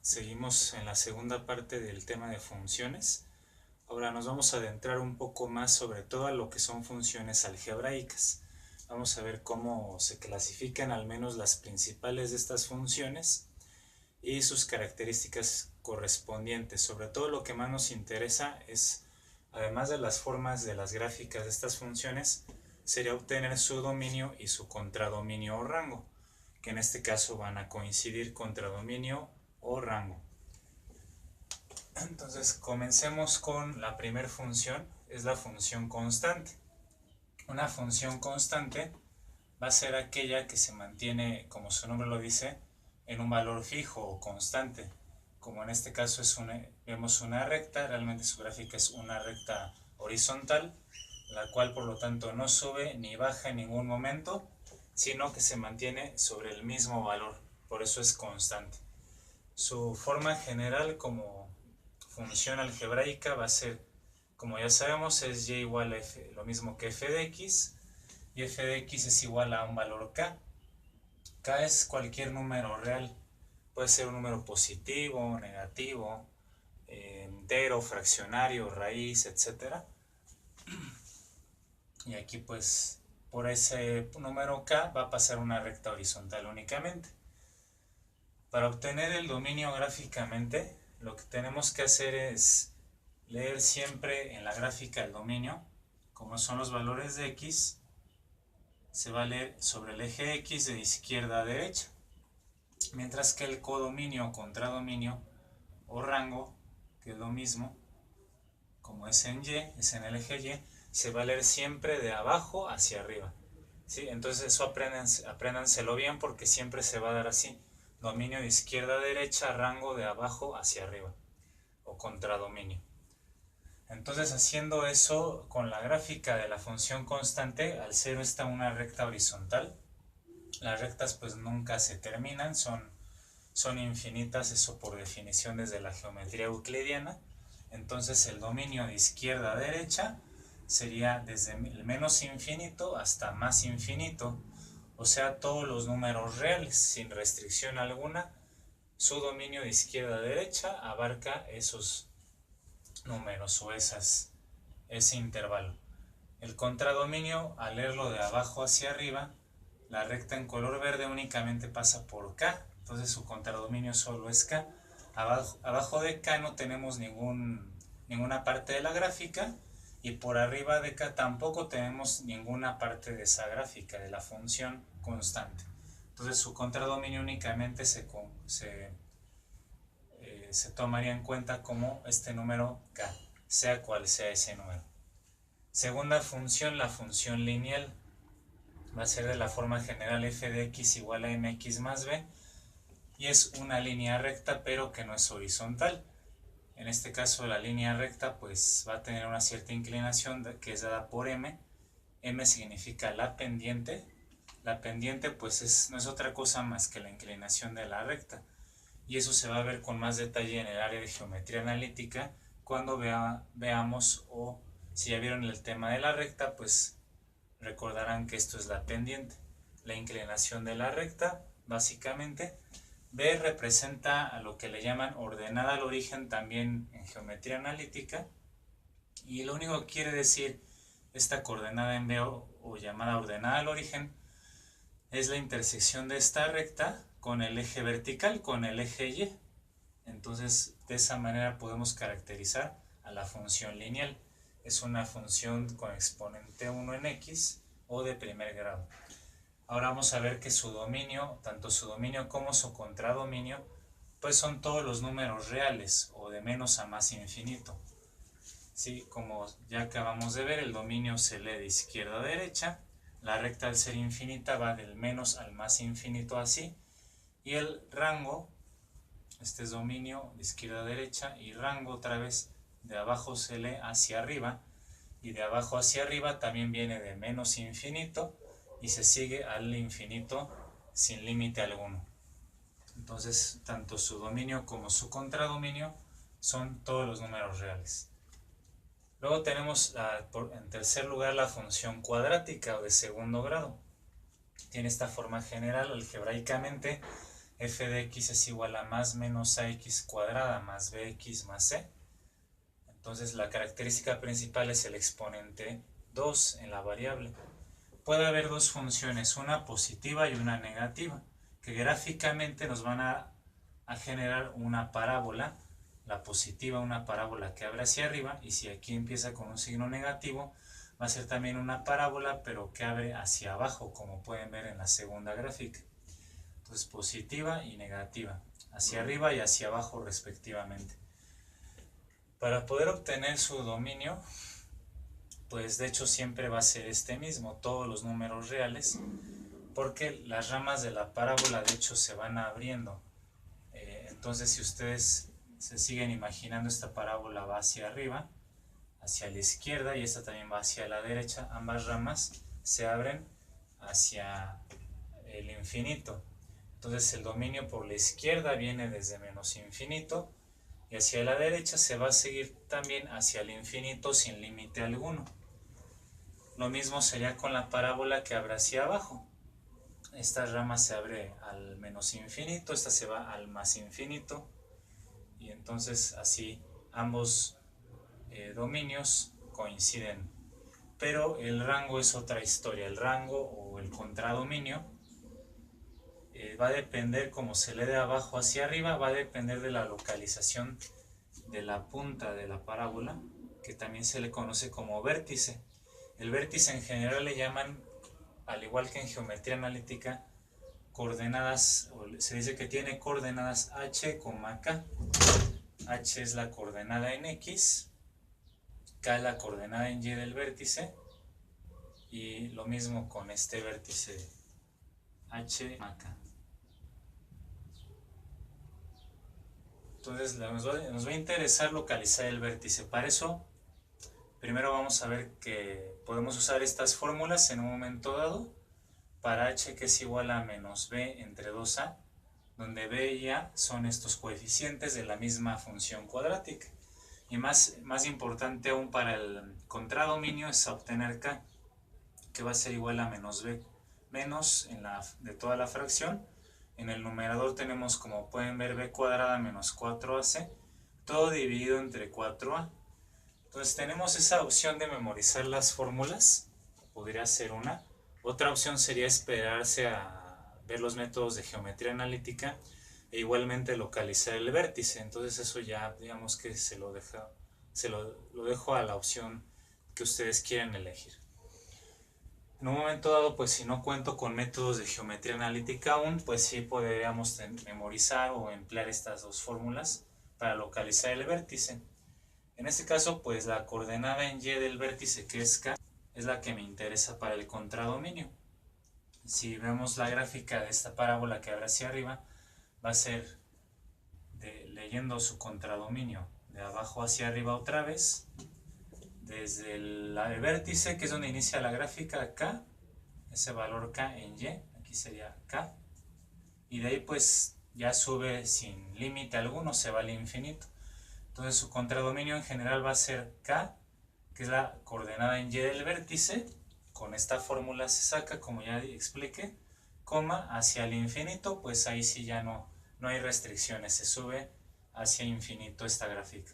Seguimos en la segunda parte del tema de funciones. Ahora nos vamos a adentrar un poco más sobre todo a lo que son funciones algebraicas. Vamos a ver cómo se clasifican al menos las principales de estas funciones y sus características correspondientes. Sobre todo lo que más nos interesa es, además de las formas de las gráficas de estas funciones, sería obtener su dominio y su contradominio o rango, que en este caso van a coincidir contradominio o rango. Entonces comencemos con la primera función, es la función constante. Una función constante va a ser aquella que se mantiene, como su nombre lo dice, en un valor fijo o constante. Como en este caso vemos una recta, realmente su gráfica es una recta horizontal, la cual por lo tanto no sube ni baja en ningún momento, sino que se mantiene sobre el mismo valor, por eso es constante. Su forma general como función algebraica va a ser, como ya sabemos, es y igual a f, lo mismo que f de x, y f de x es igual a un valor k. K es cualquier número real, puede ser un número positivo, negativo, entero, fraccionario, raíz, etc. Y aquí pues por ese número k va a pasar una recta horizontal únicamente. Para obtener el dominio gráficamente, lo que tenemos que hacer es leer siempre en la gráfica el dominio, como son los valores de x, se va a leer sobre el eje x de izquierda a derecha, mientras que el codominio o contradominio o rango, que es lo mismo, como es en y, es en el eje y, se va a leer siempre de abajo hacia arriba. ¿Sí? Entonces eso apréndanselo bien porque siempre se va a dar así. Dominio de izquierda a derecha, rango de abajo hacia arriba, o contradominio. Entonces haciendo eso con la gráfica de la función constante, al ser esta una recta horizontal, las rectas pues nunca se terminan, son infinitas, eso por definición desde la geometría euclidiana. Entonces el dominio de izquierda a derecha sería desde el menos infinito hasta más infinito, o sea, todos los números reales, sin restricción alguna. Su dominio de izquierda a derecha abarca esos números o ese intervalo. El contradominio, al leerlo de abajo hacia arriba, la recta en color verde únicamente pasa por K, entonces su contradominio solo es K. Abajo de K no tenemos ninguna parte de la gráfica, y por arriba de K tampoco tenemos ninguna parte de esa gráfica, de la función constante. Entonces su contradominio únicamente se tomaría en cuenta como este número K, sea cual sea ese número. Segunda función, la función lineal, va a ser de la forma general f de x igual a mx más b, y es una línea recta pero que no es horizontal. En este caso la línea recta pues va a tener una cierta inclinación que es dada por m. M significa la pendiente pues no es otra cosa más que la inclinación de la recta, y eso se va a ver con más detalle en el área de geometría analítica cuando veamos, o si ya vieron el tema de la recta, pues recordarán que esto es la pendiente, la inclinación de la recta, básicamente. B representa a lo que le llaman ordenada al origen también en geometría analítica, y lo único que quiere decir esta coordenada en B o llamada ordenada al origen es la intersección de esta recta con el eje vertical, con el eje Y. Entonces de esa manera podemos caracterizar a la función lineal. Es una función con exponente 1 en x o de primer grado. Ahora vamos a ver que su dominio, tanto su dominio como su contradominio, pues son todos los números reales o de menos a más infinito. Sí, como ya acabamos de ver, el dominio se lee de izquierda a derecha, la recta al ser infinita va del menos al más infinito así, y el rango, este es dominio de izquierda a derecha, y rango otra vez de abajo se lee hacia arriba, y de abajo hacia arriba también viene de menos infinito y se sigue al infinito sin límite alguno. Entonces tanto su dominio como su contradominio son todos los números reales. Luego tenemos en tercer lugar la función cuadrática o de segundo grado. Tiene esta forma general algebraicamente, f de x es igual a más menos ax cuadrada más bx más c. Entonces la característica principal es el exponente 2 en la variable. Puede haber dos funciones, una positiva y una negativa, que gráficamente nos van a generar una parábola. La positiva, una parábola que abre hacia arriba, y si aquí empieza con un signo negativo, va a ser también una parábola, pero que abre hacia abajo, como pueden ver en la segunda gráfica. Entonces positiva y negativa, hacia arriba y hacia abajo respectivamente. Para poder obtener su dominio, pues de hecho siempre va a ser este mismo, todos los números reales, porque las ramas de la parábola de hecho se van abriendo. Entonces si ustedes se siguen imaginando, esta parábola va hacia arriba, hacia la izquierda, y esta también va hacia la derecha. Ambas ramas se abren hacia el infinito. Entonces el dominio por la izquierda viene desde menos infinito, y hacia la derecha se va a seguir también hacia el infinito sin límite alguno. Lo mismo sería con la parábola que abre hacia abajo. Esta rama se abre al menos infinito, esta se va al más infinito, y entonces así ambos dominios coinciden. Pero el rango es otra historia. El rango o el contradominio va a depender, como se lee de abajo hacia arriba, va a depender de la localización de la punta de la parábola, que también se le conoce como vértice. El vértice en general le llaman, al igual que en geometría analítica, coordenadas, se dice que tiene coordenadas h, k. H es la coordenada en x, k la coordenada en y del vértice, y lo mismo con este vértice h, k. Entonces nos va a interesar localizar el vértice. Para eso, primero vamos a ver que podemos usar estas fórmulas en un momento dado. Para h, que es igual a menos b entre 2a, donde b y a son estos coeficientes de la misma función cuadrática. Y más importante aún para el contradominio es obtener k, que va a ser igual a menos b menos de toda la fracción. En el numerador tenemos, como pueden ver, b cuadrada menos 4ac, todo dividido entre 4a. Entonces tenemos esa opción de memorizar las fórmulas, podría ser una. Otra opción sería esperarse a ver los métodos de geometría analítica e igualmente localizar el vértice. Entonces eso ya, digamos que se lo dejo a la opción que ustedes quieran elegir. En un momento dado, pues si no cuento con métodos de geometría analítica aún, pues sí podríamos memorizar o emplear estas dos fórmulas para localizar el vértice. En este caso, pues la coordenada en y del vértice, que es k, es la que me interesa para el contradominio. Si vemos la gráfica de esta parábola que abre hacia arriba, va a ser leyendo su contradominio de abajo hacia arriba otra vez, desde el vértice, que es donde inicia la gráfica, k, ese valor k en y, aquí sería k, y de ahí pues ya sube sin límite alguno, se va al infinito. Entonces su contradominio en general va a ser k, que es la coordenada en y del vértice. Con esta fórmula se saca, como ya expliqué, coma, hacia el infinito, pues ahí sí ya no hay restricciones, se sube hacia infinito esta gráfica.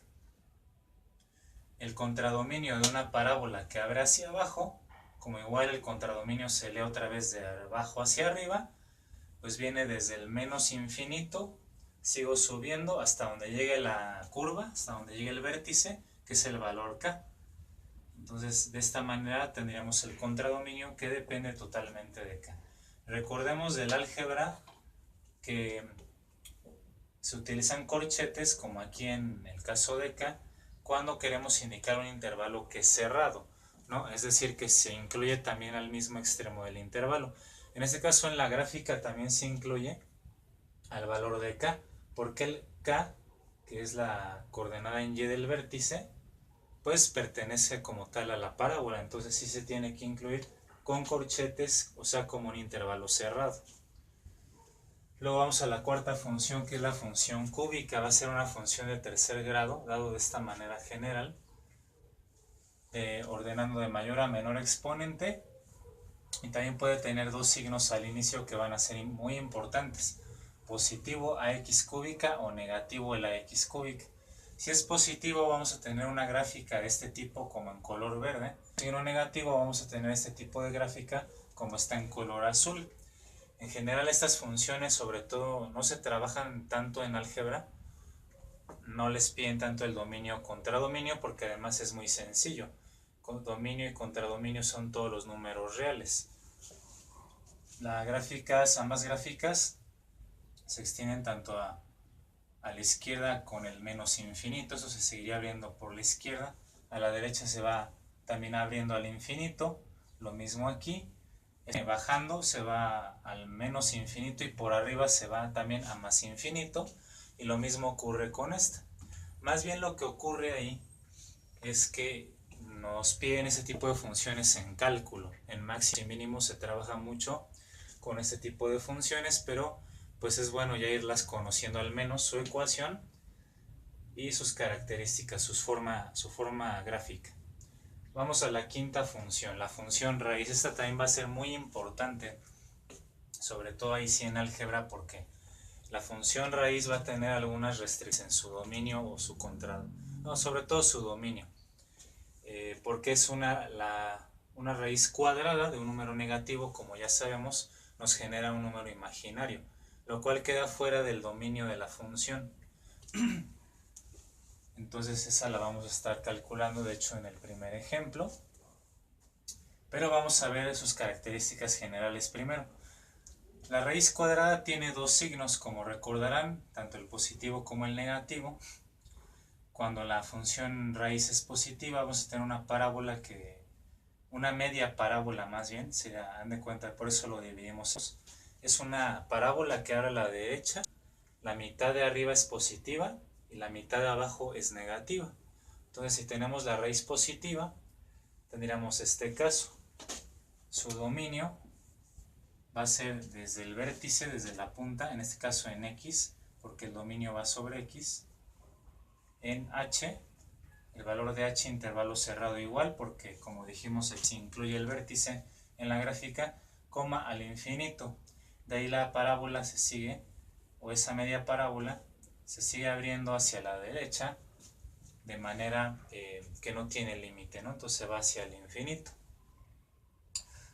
El contradominio de una parábola que abre hacia abajo, como igual el contradominio se lee otra vez de abajo hacia arriba, pues viene desde el menos infinito, sigo subiendo hasta donde llegue la curva, hasta donde llegue el vértice, que es el valor k. Entonces de esta manera tendríamos el contradominio que depende totalmente de k. Recordemos del álgebra que se utilizan corchetes, como aquí en el caso de k, cuando queremos indicar un intervalo que es cerrado, ¿no? Es decir, que se incluye también al mismo extremo del intervalo. En este caso, en la gráfica también se incluye al valor de k, porque el k, que es la coordenada en y del vértice, pues pertenece como tal a la parábola. Entonces sí se tiene que incluir con corchetes, o sea, como un intervalo cerrado. Luego vamos a la cuarta función, que es la función cúbica. Va a ser una función de tercer grado, dado de esta manera general, ordenando de mayor a menor exponente, y también puede tener dos signos al inicio que van a ser muy importantes. positivo ax cúbica o negativo el ax cúbica. Si es positivo vamos a tener una gráfica de este tipo como en color verde. Si no negativo vamos a tener este tipo de gráfica como está en color azul. En general estas funciones sobre todo no se trabajan tanto en álgebra. No les piden tanto el dominio contra dominio porque además es muy sencillo. Dominio y contradominio son todos los números reales. Ambas gráficas se extienden tanto a la izquierda con el menos infinito, eso se seguiría abriendo por la izquierda, a la derecha se va también abriendo al infinito, lo mismo aquí, bajando se va al menos infinito y por arriba se va también a más infinito, y lo mismo ocurre con esta. Más bien lo que ocurre ahí es que nos piden ese tipo de funciones en cálculo. En máximo y mínimo se trabaja mucho con este tipo de funciones, pero pues es bueno ya irlas conociendo al menos su ecuación y sus características, su forma gráfica. Vamos a la quinta función, la función raíz. Esta también va a ser muy importante, sobre todo ahí sí en álgebra, porque la función raíz va a tener algunas restricciones en su dominio o su contrado. No, sobre todo su dominio. Porque es una raíz cuadrada de un número negativo, como ya sabemos, nos genera un número imaginario, lo cual queda fuera del dominio de la función. Entonces esa la vamos a estar calculando, de hecho, en el primer ejemplo. Pero vamos a ver sus características generales primero. La raíz cuadrada tiene dos signos, como recordarán, tanto el positivo como el negativo. Cuando la función raíz es positiva, vamos a tener una media parábola más bien, se dan de cuenta, por eso lo dividimos. Es una parábola que ahora a la derecha, la mitad de arriba es positiva y la mitad de abajo es negativa. Entonces si tenemos la raíz positiva, tendríamos este caso. Su dominio va a ser desde el vértice, desde la punta, en este caso en x, porque el dominio va sobre x, en h, el valor de h intervalo cerrado igual, porque como dijimos se incluye el vértice en la gráfica, coma al infinito. De ahí la parábola se sigue, o esa media parábola, se sigue abriendo hacia la derecha, de manera que no tiene límite, ¿no? Entonces va hacia el infinito.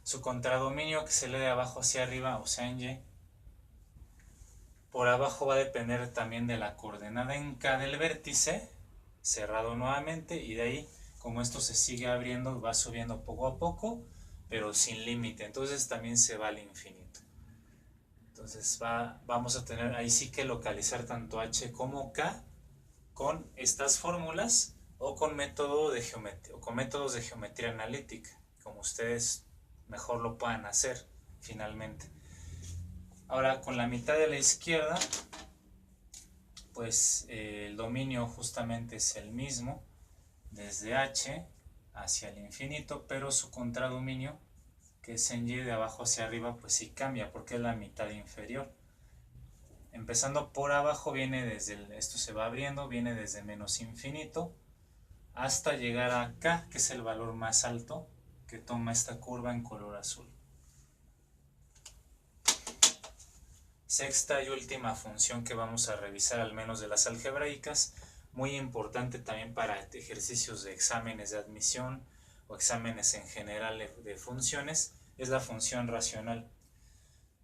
Su contradominio, que se lee de abajo hacia arriba, o sea en y, por abajo va a depender también de la coordenada en k del vértice, cerrado nuevamente, y de ahí, como esto se sigue abriendo, va subiendo poco a poco, pero sin límite, entonces también se va al infinito. Entonces vamos a tener ahí sí que localizar tanto h como k con estas fórmulas o con métodos de geometría analítica, como ustedes mejor lo puedan hacer finalmente. Ahora con la mitad de la izquierda, pues el dominio justamente es el mismo, desde h hacia el infinito, pero su contradominio, que es en y de abajo hacia arriba, pues sí cambia, porque es la mitad inferior. Empezando por abajo, esto se va abriendo, viene desde menos infinito hasta llegar a k, que es el valor más alto que toma esta curva en color azul. Sexta y última función que vamos a revisar, al menos de las algebraicas, muy importante también para ejercicios de exámenes de admisión o exámenes en general de funciones, es la función racional.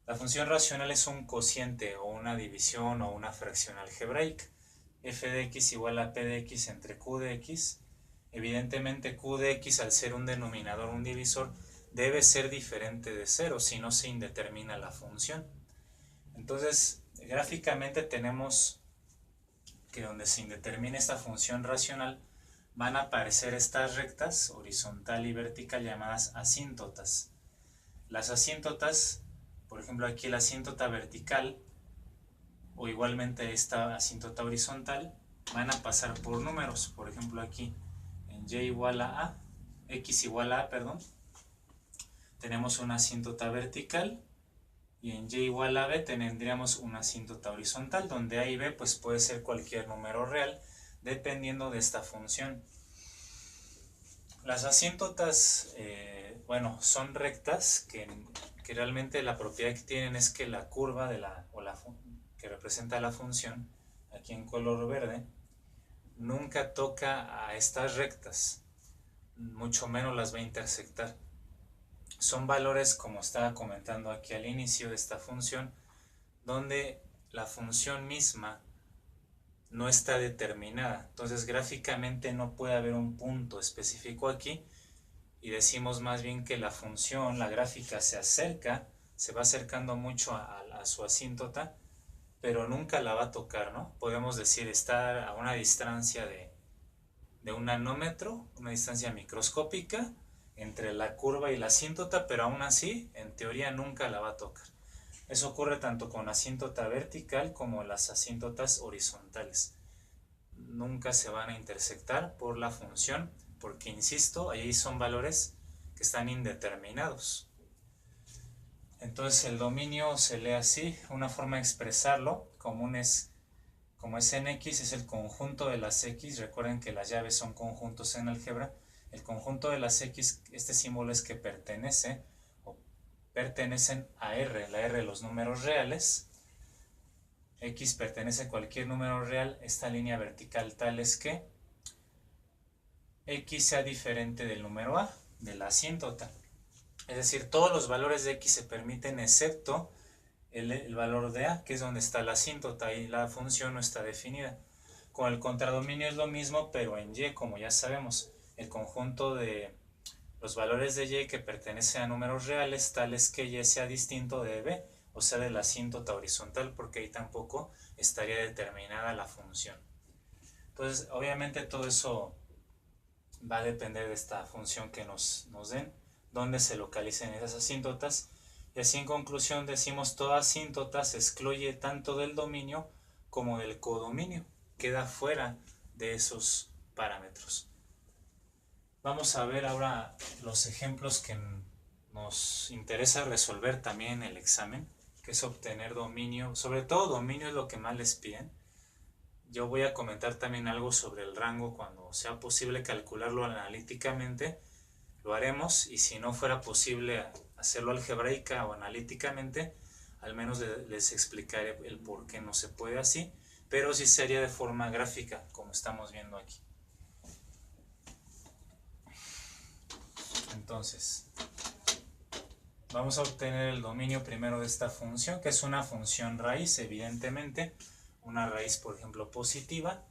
La función racional es un cociente o una división o una fracción algebraica. F de x igual a P de x entre Q de x. Evidentemente Q de x, al ser un denominador, un divisor, debe ser diferente de 0, si no se indetermina la función. Entonces, gráficamente tenemos que donde se indetermine esta función racional van a aparecer estas rectas, horizontal y vertical, llamadas asíntotas. Las asíntotas, por ejemplo aquí la asíntota vertical, o igualmente esta asíntota horizontal, van a pasar por números. Por ejemplo aquí en x igual a a, tenemos una asíntota vertical, y en y igual a b tendríamos una asíntota horizontal, donde a y b pues puede ser cualquier número real, dependiendo de esta función. Las asíntotas, son rectas que realmente la propiedad que tienen es que la curva que representa la función, aquí en color verde, nunca toca a estas rectas, mucho menos las va a intersectar. Son valores, como estaba comentando aquí al inicio de esta función, donde la función misma no está determinada. Entonces gráficamente no puede haber un punto específico aquí y decimos más bien que la función, la gráfica se acerca, se va acercando mucho a su asíntota, pero nunca la va a tocar, ¿no? Podemos decir está a una distancia de 1 nanómetro, una distancia microscópica entre la curva y la asíntota, pero aún así, en teoría, nunca la va a tocar. Eso ocurre tanto con la asíntota vertical como las asíntotas horizontales. Nunca se van a intersectar por la función, porque insisto, ahí son valores que están indeterminados. Entonces el dominio se lee así, una forma de expresarlo común es, como es en X, es el conjunto de las X. Recuerden que las llaves son conjuntos en álgebra. El conjunto de las X, este símbolo es que pertenece o pertenecen a R, la R de los números reales. X pertenece a cualquier número real. Esta línea vertical tal es que X sea diferente del número A, de la asíntota. Es decir, todos los valores de X se permiten excepto el valor de A, que es donde está la asíntota y la función no está definida. Con el contradominio es lo mismo, pero en Y, como ya sabemos, el conjunto de los valores de Y que pertenecen a números reales tales que Y sea distinto de B, o sea de la asíntota horizontal, porque ahí tampoco estaría determinada la función. Entonces, obviamente todo eso va a depender de esta función que nos den, dónde se localicen esas asíntotas. Y así en conclusión decimos toda asíntota se excluye tanto del dominio como del codominio, queda fuera de esos parámetros. Vamos a ver ahora los ejemplos que nos interesa resolver también en el examen, que es obtener dominio. Sobre todo dominio es lo que más les piden. Yo voy a comentar también algo sobre el rango cuando sea posible calcularlo analíticamente. Lo haremos, y si no fuera posible hacerlo algebraica o analíticamente, al menos les explicaré el por qué no se puede así, pero sí sería de forma gráfica, como estamos viendo aquí. Entonces, vamos a obtener el dominio primero de esta función, que es una función raíz, evidentemente, una raíz, por ejemplo, positiva,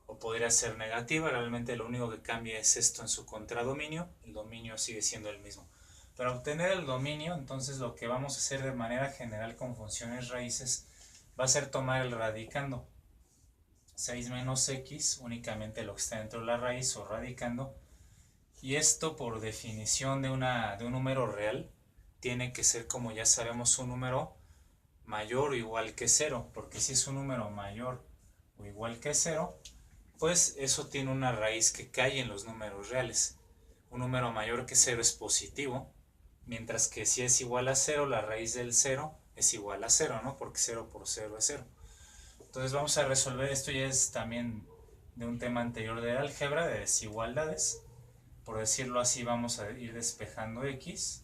o podría ser negativa. Realmente lo único que cambia es esto en su contradominio, el dominio sigue siendo el mismo. Para obtener el dominio, entonces lo que vamos a hacer de manera general con funciones raíces va a ser tomar el radicando. 6 menos x, únicamente lo que está dentro de la raíz o radicando. Y esto, por definición de un número real, tiene que ser, como ya sabemos, un número mayor o igual que 0, porque si es un número mayor o igual que 0, pues eso tiene una raíz que cae en los números reales. Un número mayor que 0 es positivo, mientras que si es igual a 0, la raíz del 0 es igual a 0, ¿no? Porque 0 por 0 es 0. Entonces vamos a resolver esto, ya es también de un tema anterior de álgebra, de desigualdades. Por decirlo así, vamos a ir despejando x.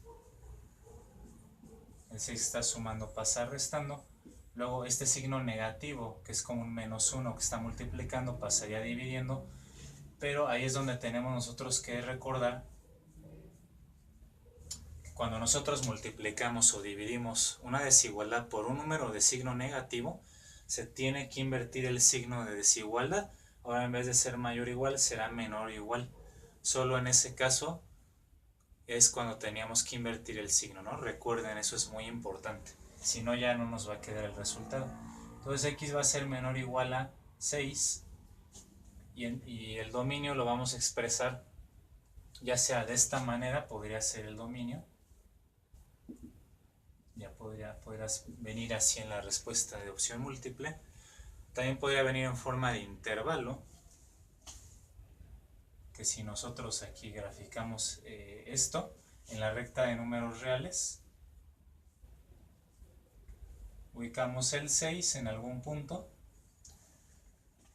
El 6 está sumando, pasa restando. Luego este signo negativo, que es como un menos 1 que está multiplicando, pasaría dividiendo. Pero ahí es donde tenemos nosotros que recordar que cuando nosotros multiplicamos o dividimos una desigualdad por un número de signo negativo, se tiene que invertir el signo de desigualdad. Ahora, en vez de ser mayor o igual, será menor o igual. Solo en ese caso es cuando teníamos que invertir el signo, ¿no? Recuerden, eso es muy importante. Si no, ya no nos va a quedar el resultado. Entonces x va a ser menor o igual a 6. Y el dominio lo vamos a expresar ya sea de esta manera, podría ser el dominio. Ya podría venir así en la respuesta de opción múltiple. También podría venir en forma de intervalo, que si nosotros aquí graficamos esto en la recta de números reales, ubicamos el 6 en algún punto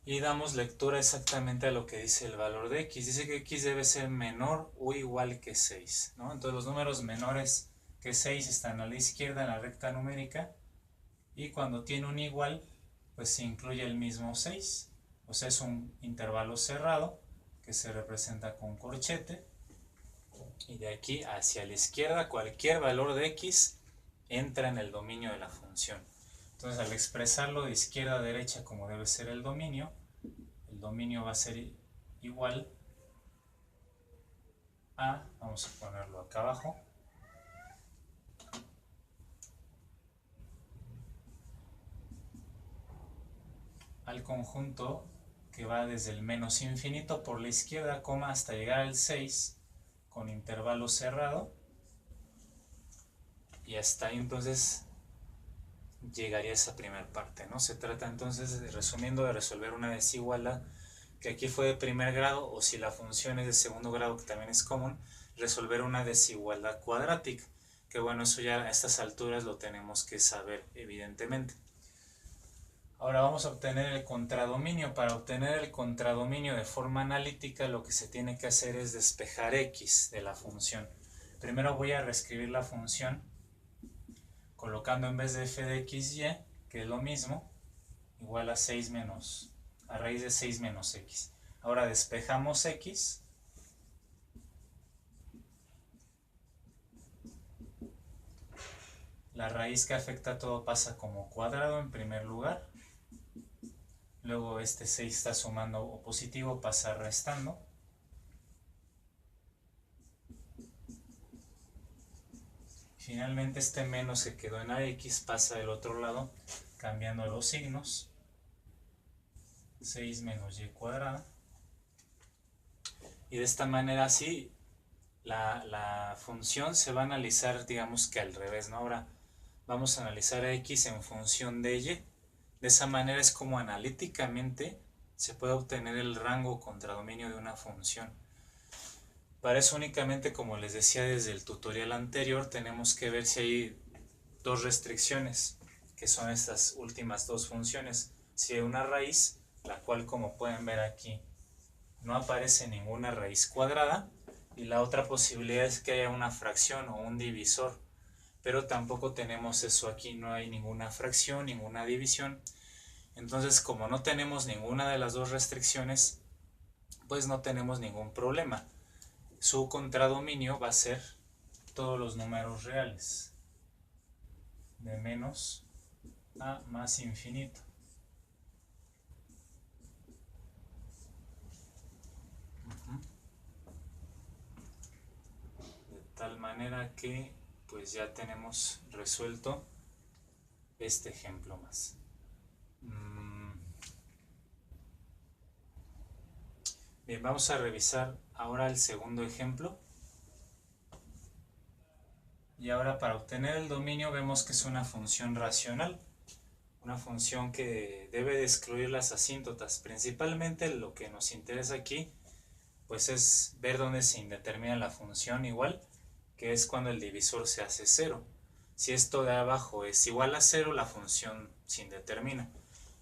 y damos lectura exactamente a lo que dice el valor de x. Dice que x debe ser menor o igual que 6, ¿no? Entonces los números menores que 6 están a la izquierda en la recta numérica y cuando tiene un igual, pues se incluye el mismo 6. O sea, es un intervalo cerrado que se representa con corchete, y de aquí hacia la izquierda cualquier valor de x entra en el dominio de la función. Entonces, al expresarlo de izquierda a derecha como debe ser el dominio va a ser igual a, vamos a ponerlo acá abajo, al conjunto que va desde el menos infinito por la izquierda, coma, hasta llegar al 6 con intervalo cerrado, y hasta ahí entonces llegaría esa primera parte, ¿no? Se trata entonces, resumiendo, de resolver una desigualdad que aquí fue de primer grado, o si la función es de segundo grado, que también es común, resolver una desigualdad cuadrática, que bueno, eso ya a estas alturas lo tenemos que saber evidentemente. Ahora vamos a obtener el contradominio. Para obtener el contradominio de forma analítica, lo que se tiene que hacer es despejar x de la función. Primero voy a reescribir la función colocando en vez de f de x, y, que es lo mismo, igual a 6 menos, a raíz de 6 menos x. Ahora despejamos x. La raíz que afecta a todo pasa como cuadrado en primer lugar. Luego este 6 está sumando o positivo, pasa restando. Finalmente este menos que quedó en AX pasa del otro lado, cambiando los signos. 6 menos y cuadrada. Y de esta manera así la función se va a analizar, digamos que al revés, ¿no? Ahora vamos a analizar a x en función de y. De esa manera es como analíticamente se puede obtener el rango contradominio de una función. Para eso únicamente, como les decía desde el tutorial anterior, tenemos que ver si hay dos restricciones, que son estas últimas dos funciones. Si hay una raíz, la cual, como pueden ver aquí, no aparece ninguna raíz cuadrada, y la otra posibilidad es que haya una fracción o un divisor, pero tampoco tenemos eso aquí, no hay ninguna fracción, ninguna división. Entonces, como no tenemos ninguna de las dos restricciones, pues no tenemos ningún problema. Su contradominio va a ser todos los números reales, de menos a más infinito. De tal manera que pues ya tenemos resuelto este ejemplo más. Bien, vamos a revisar ahora el segundo ejemplo. Y ahora, para obtener el dominio, vemos que es una función racional. Una función que debe de excluir las asíntotas. Principalmente lo que nos interesa aquí pues es ver dónde se indetermina la función igual, que es cuando el divisor se hace 0. Si esto de abajo es igual a 0, la función se indetermina.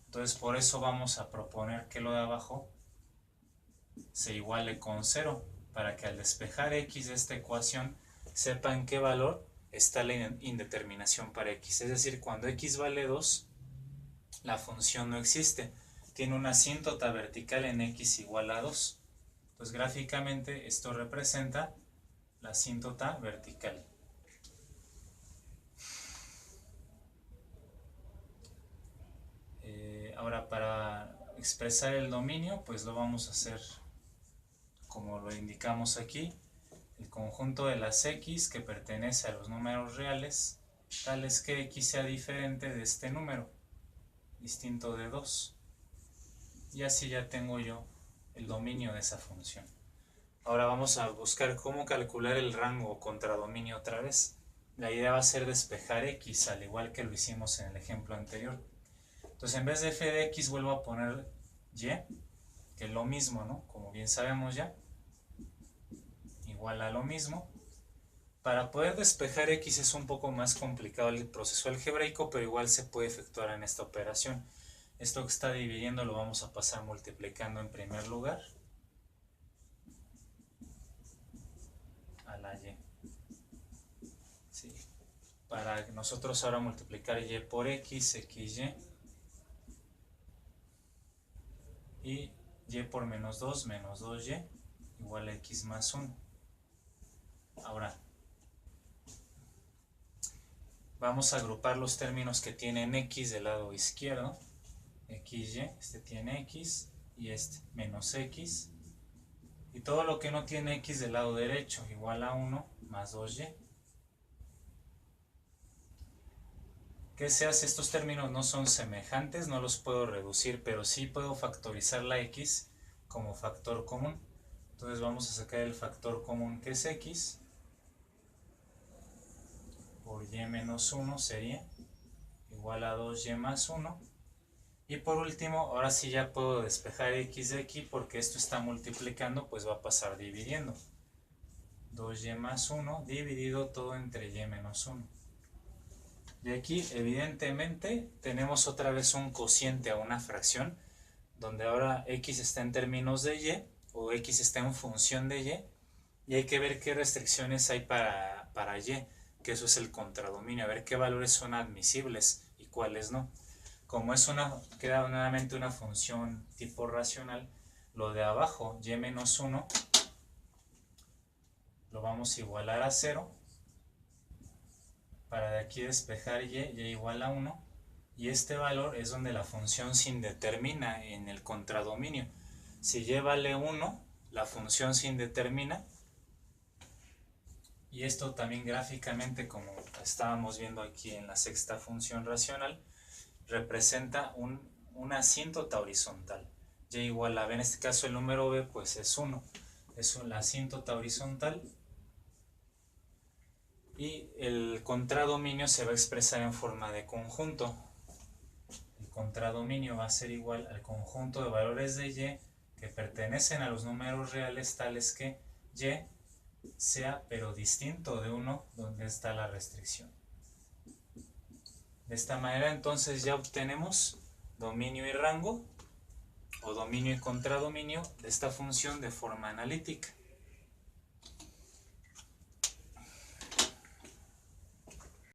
Entonces por eso vamos a proponer que lo de abajo se iguale con 0, para que al despejar x de esta ecuación sepa en qué valor está la indeterminación para x. Es decir, cuando x vale 2, la función no existe. Tiene una asíntota vertical en x igual a 2. Pues gráficamente esto representa la asíntota vertical. Ahora, para expresar el dominio, pues lo vamos a hacer como lo indicamos aquí. El conjunto de las x que pertenece a los números reales, tales que x sea diferente de este número, distinto de 2. Y así ya tengo yo el dominio de esa función. Ahora vamos a buscar cómo calcular el rango o contradominio otra vez. La idea va a ser despejar x, al igual que lo hicimos en el ejemplo anterior. Entonces, en vez de f de x vuelvo a poner y, que es lo mismo, ¿no? Como bien sabemos ya, igual a lo mismo. Para poder despejar x es un poco más complicado el proceso algebraico, pero igual se puede efectuar en esta operación. Esto que está dividiendo lo vamos a pasar multiplicando en primer lugar a la y. ¿Sí? para nosotros ahora multiplicar y por x, xy, y y por menos 2y, igual a x más 1. Ahora, vamos a agrupar los términos que tienen x del lado izquierdo. XY, este tiene x, y este menos x. Y todo lo que no tiene x del lado derecho, igual a 1 más 2y. ¿Qué se hace? Estos términos no son semejantes, no los puedo reducir, pero sí puedo factorizar la x como factor común. Entonces vamos a sacar el factor común que es x, por y menos 1 sería igual a 2y más 1. Y por último, ahora sí ya puedo despejar x de aquí, porque esto está multiplicando, pues va a pasar dividiendo. 2y más 1 dividido todo entre y menos 1. Y aquí, evidentemente, tenemos otra vez un cociente a una fracción, donde ahora x está en términos de y, o x está en función de y hay que ver qué restricciones hay para y, que eso es el contradominio, a ver qué valores son admisibles y cuáles no. Como queda nuevamente una función tipo racional, lo de abajo, y menos 1, lo vamos a igualar a 0, para de aquí despejar y igual a 1, y este valor es donde la función se indetermina en el contradominio. Si y vale 1, la función se indetermina, y esto también gráficamente, como estábamos viendo aquí en la sexta función racional, representa una asíntota horizontal. Y igual a b, en este caso el número b pues es 1, es la asíntota horizontal, y el contradominio se va a expresar en forma de conjunto. El contradominio va a ser igual al conjunto de valores de y que pertenecen a los números reales tales que y sea pero distinto de 1 donde está la restricción. De esta manera entonces ya obtenemos dominio y rango, o dominio y contradominio de esta función de forma analítica.